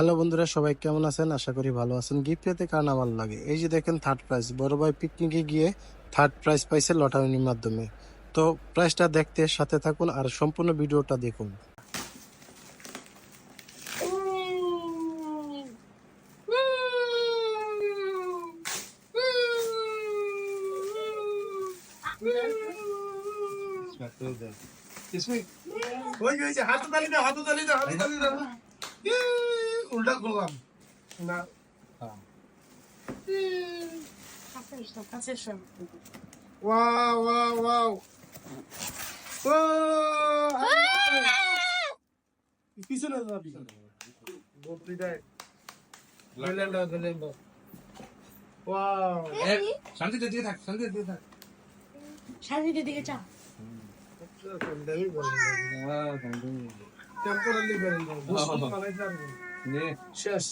Hello বন্ধুরা, সবাই কেমন আছেন? আশা করি ভালো আছেন। গিফট পেতে কার না ভালো লাগে। এই যে দেখেন থার্ড প্রাইজ, বড় ভাই পিকনিকে গিয়ে থার্ড প্রাইজ পাইছে লটারির মাধ্যমে। তো প্রাইজটা দেখতে সাথে থাকুন আর সম্পূর্ণ ভিডিওটা দেখুন। উল্টা করলাম না। ওয়াও ওয়াও ওয়াও পিছনে যাবি ওয়াও শান্তিতে দিয়ে থাক, শান্তিতে দিয়ে থাক। শান্তিতে দিকে চা টেম্পোরারি নে। শেষ